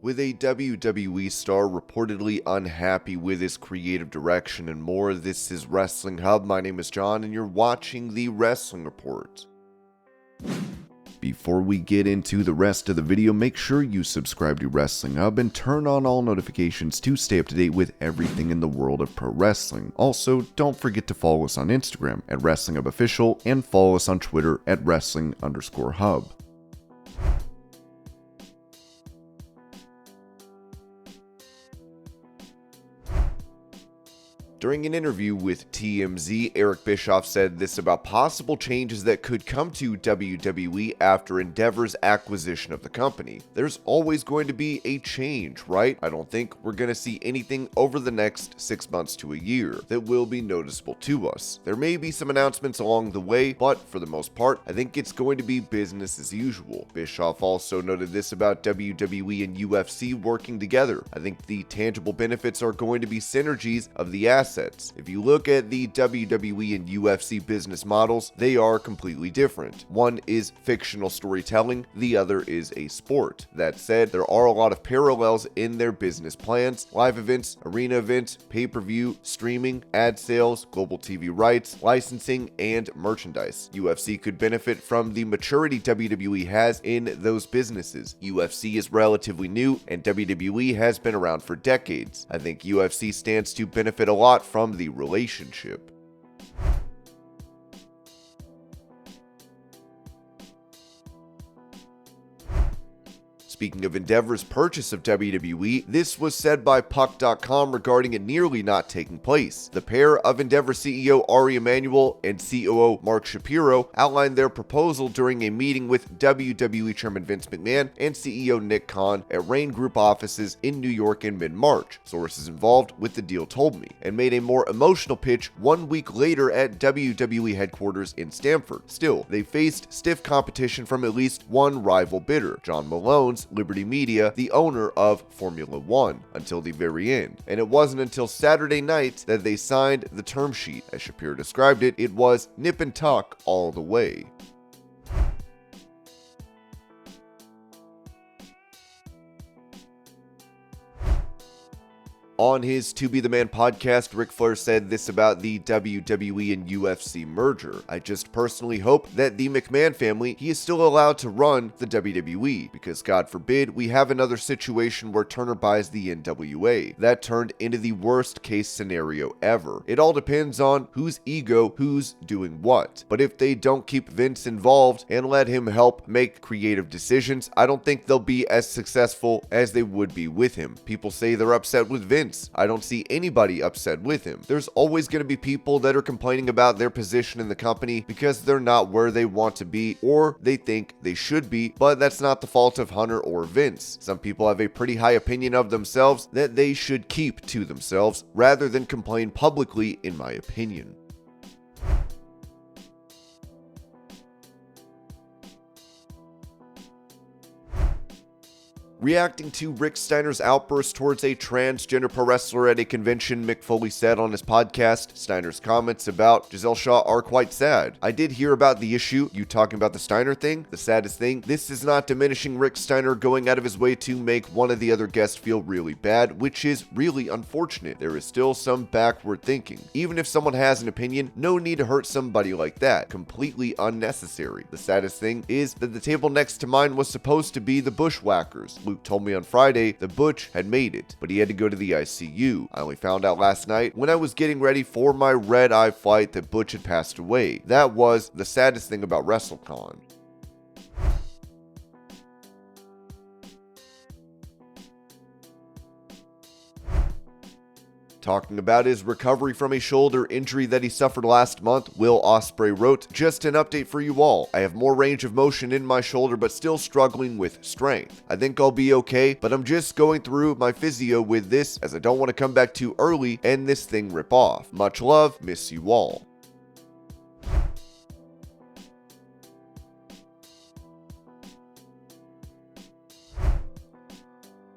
With a WWE star reportedly unhappy with his creative direction and more, this is Wrestling Hub. My name is John and you're watching the Wrestling Report. Before we get into the rest of the video, make sure you subscribe to Wrestling Hub and turn on all notifications to stay up to date with everything in the world of pro wrestling. Also, don't forget to follow us on Instagram at Wrestling Hub Official and follow us on Twitter at Wrestling_Hub. During an interview with TMZ, Eric Bischoff said this about possible changes that could come to WWE after Endeavor's acquisition of the company. There's always going to be a change, right? I don't think we're going to see anything over the next 6 months to a year that will be noticeable to us. There may be some announcements along the way, but for the most part, I think it's going to be business as usual. Bischoff also noted this about WWE and UFC working together. I think the tangible benefits are going to be synergies of the assets. If you look at the WWE and UFC business models, they are completely different. One is fictional storytelling, the other is a sport. That said, there are a lot of parallels in their business plans: live events, arena events, pay-per-view, streaming, ad sales, global TV rights, licensing, and merchandise. UFC could benefit from the maturity WWE has in those businesses. UFC is relatively new, and WWE has been around for decades. I think UFC stands to benefit a lot from the relationship. Speaking of Endeavor's purchase of WWE, this was said by Puck.com regarding it nearly not taking place. The pair of Endeavor CEO Ari Emanuel and COO Mark Shapiro outlined their proposal during a meeting with WWE Chairman Vince McMahon and CEO Nick Khan at Rain Group offices in New York in mid-March, sources involved with the deal told me, and made a more emotional pitch 1 week later at WWE headquarters in Stamford. Still, they faced stiff competition from at least one rival bidder, John Malone's Liberty Media, the owner of Formula One, until the very end. And it wasn't until Saturday night that they signed the term sheet. As Shapiro described it, it was nip and tuck all the way. On his To Be The Man podcast, Ric Flair said this about the WWE and UFC merger: "I just personally hope that the McMahon family, he is still allowed to run the WWE, because God forbid we have another situation where Turner buys the NWA. That turned into the worst case scenario ever. It all depends on whose ego, who's doing what. But if they don't keep Vince involved and let him help make creative decisions, I don't think they'll be as successful as they would be with him. People say they're upset with Vince. I don't see anybody upset with him. There's always going to be people that are complaining about their position in the company because they're not where they want to be or they think they should be, but that's not the fault of Hunter or Vince. Some people have a pretty high opinion of themselves that they should keep to themselves rather than complain publicly, in my opinion." Reacting to Rick Steiner's outburst towards a transgender pro wrestler at a convention, Mick Foley said on his podcast, "Steiner's comments about Giselle Shaw are quite sad. I did hear about the issue, you talking about the Steiner thing. The saddest thing, this is not diminishing Rick Steiner going out of his way to make one of the other guests feel really bad, which is really unfortunate. There is still some backward thinking. Even if someone has an opinion, no need to hurt somebody like that. Completely unnecessary. The saddest thing is that the table next to mine was supposed to be the Bushwhackers. Luke told me on Friday that Butch had made it, but he had to go to the ICU. I only found out last night when I was getting ready for my red-eye flight that Butch had passed away. That was the saddest thing about WrestleCon." Talking about his recovery from a shoulder injury that he suffered last month, Will Ospreay wrote, "Just an update for you all. I have more range of motion in my shoulder but still struggling with strength. I think I'll be okay, but I'm just going through my physio with this as I don't want to come back too early and this thing rip off. Much love, miss you all."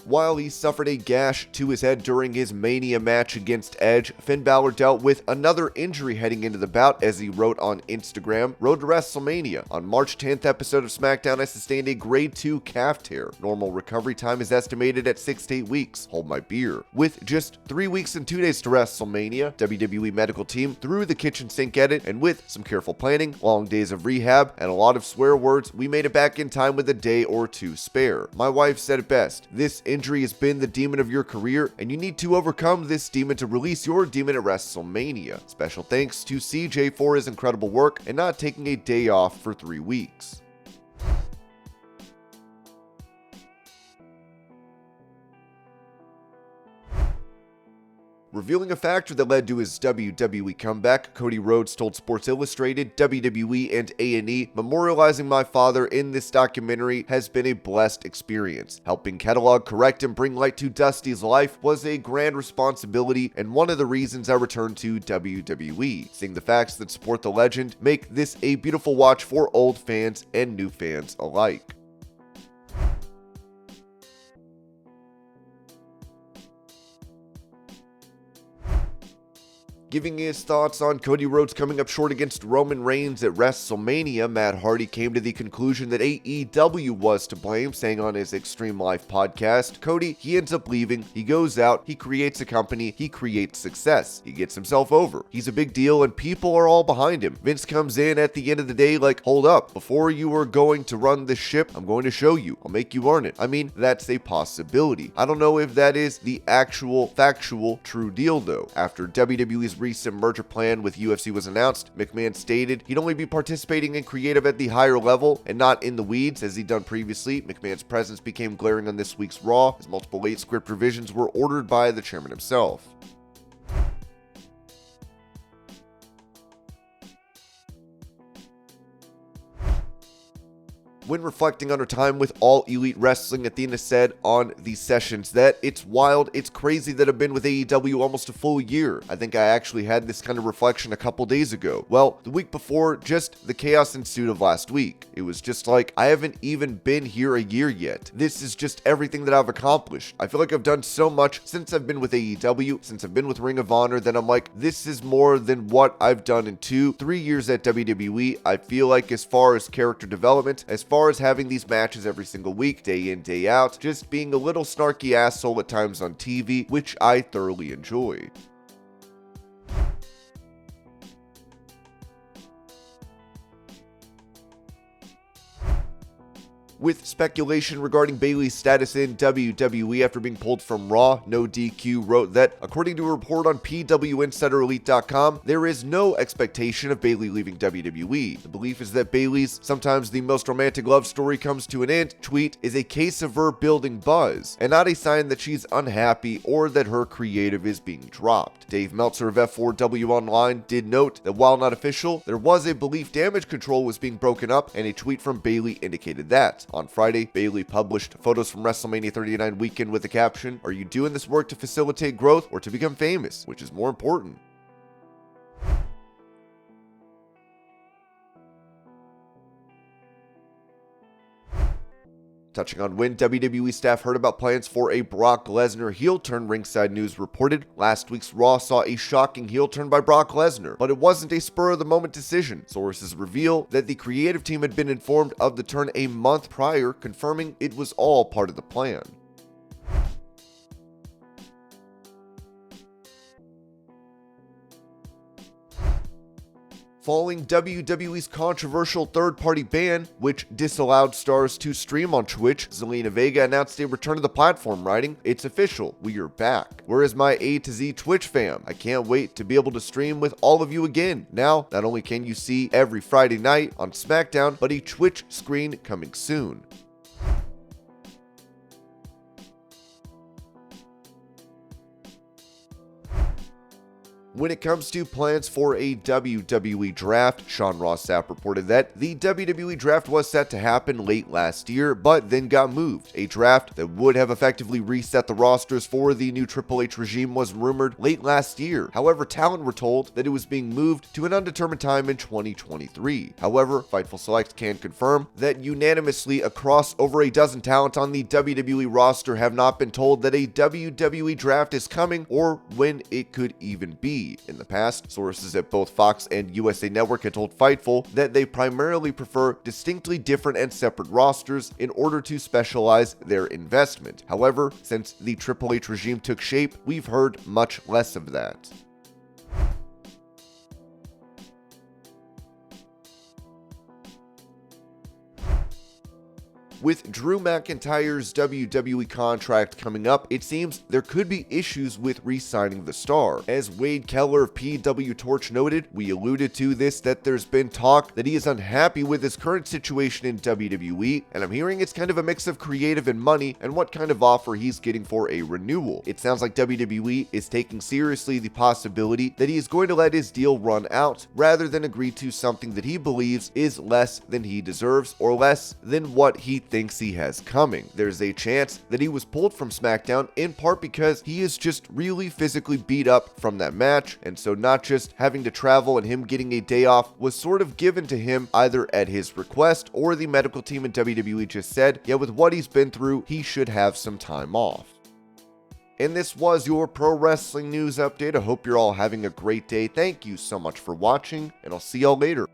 While he suffered a gash to his head during his Mania match against Edge, Finn Balor dealt with another injury heading into the bout, as he wrote on Instagram, "Road to WrestleMania. On March 10th episode of SmackDown, I sustained a grade 2 calf tear. Normal recovery time is estimated at 6 to 8 weeks. Hold my beer." With just 3 weeks and 2 days to WrestleMania, WWE medical team threw the kitchen sink at it, and with some careful planning, long days of rehab, and a lot of swear words, we made it back in time with a day or two spare. My wife said it best: "This injury has been the demon of your career, and you need to overcome this demon to release your demon at WrestleMania." Special thanks to CJ for his incredible work and not taking a day off for 3 weeks. Revealing a factor that led to his WWE comeback, Cody Rhodes told Sports Illustrated, "WWE and A&E, memorializing my father in this documentary has been a blessed experience. Helping catalog, correct, and bring light to Dusty's life was a grand responsibility and one of the reasons I returned to WWE. Seeing the facts that support the legend make this a beautiful watch for old fans and new fans alike." Giving his thoughts on Cody Rhodes coming up short against Roman Reigns at WrestleMania, Matt Hardy came to the conclusion that AEW was to blame, saying on his Extreme Life podcast, "Cody, he ends up leaving, he goes out, he creates a company, he creates success, he gets himself over. He's a big deal and people are all behind him. Vince comes in at the end of the day like, hold up, before you are going to run this ship, I'm going to show you, I'll make you earn it." I mean, that's a possibility. I don't know if that is the actual, factual, true deal though. After WWE's recent merger plan with UFC was announced, McMahon stated he'd only be participating in creative at the higher level and not in the weeds as he'd done previously. McMahon's presence became glaring on this week's Raw, as multiple late script revisions were ordered by the chairman himself. When reflecting on her time with All Elite Wrestling, Athena said on these sessions that it's wild, it's crazy that I've been with AEW almost a full year. I think I actually had this kind of reflection a couple days ago. Well, the week before, just the chaos ensued of last week. It was just like, I haven't even been here a year yet. This is just everything that I've accomplished. I feel like I've done so much since I've been with AEW, since I've been with Ring of Honor, that I'm like, this is more than what I've done in 2-3 years at WWE. I feel like as far as character development, as far as having these matches every single week, day in, day out, just being a little snarky asshole at times on TV, which I thoroughly enjoyed. With speculation regarding Bayley's status in WWE after being pulled from Raw, No DQ wrote that, according to a report on PWInsiderElite.com, there is no expectation of Bayley leaving WWE. The belief is that Bayley's "sometimes the most romantic love story comes to an end" tweet is a case of her building buzz, and not a sign that she's unhappy or that her creative is being dropped. Dave Meltzer of F4W Online did note that while not official, there was a belief damage control was being broken up, and a tweet from Bayley indicated that. On Friday, Bayley published photos from WrestleMania 39 weekend with the caption, "Are you doing this work to facilitate growth or to become famous? Which is more important?" Touching on when WWE staff heard about plans for a Brock Lesnar heel turn, Ringside News reported last week's Raw saw a shocking heel turn by Brock Lesnar, but it wasn't a spur-of-the-moment decision. Sources reveal that the creative team had been informed of the turn a month prior, confirming it was all part of the plan. Following WWE's controversial third-party ban, which disallowed stars to stream on Twitch, Zelina Vega announced a return to the platform, writing, "It's official, we are back. Where is my A to Z Twitch fam? I can't wait to be able to stream with all of you again. Now, not only can you see every Friday night on SmackDown, but a Twitch screen coming soon." When it comes to plans for a WWE draft, Sean Ross Sapp reported that the WWE draft was set to happen late last year, but then got moved. A draft that would have effectively reset the rosters for the new Triple H regime was rumored late last year. However, talent were told that it was being moved to an undetermined time in 2023. However, Fightful Select can confirm that unanimously across over a dozen talent on the WWE roster have not been told that a WWE draft is coming or when it could even be. In the past, sources at both Fox and USA Network had told Fightful that they primarily prefer distinctly different and separate rosters in order to specialize their investment. However, since the Triple H regime took shape, we've heard much less of that. With Drew McIntyre's WWE contract coming up, it seems there could be issues with re-signing the star. As Wade Keller of PW Torch noted, we alluded to this, that there's been talk that he is unhappy with his current situation in WWE, and I'm hearing it's kind of a mix of creative and money and what kind of offer he's getting for a renewal. It sounds like WWE is taking seriously the possibility that he is going to let his deal run out rather than agree to something that he believes is less than he deserves or less than what he thinks he has coming. There's a chance that he was pulled from SmackDown in part because he is just really physically beat up from that match, and so not just having to travel and him getting a day off was sort of given to him either at his request or the medical team in WWE just said, yeah, with what he's been through, he should have some time off. And this was your pro wrestling news update. I hope you're all having a great day. Thank you so much for watching, and I'll see y'all later.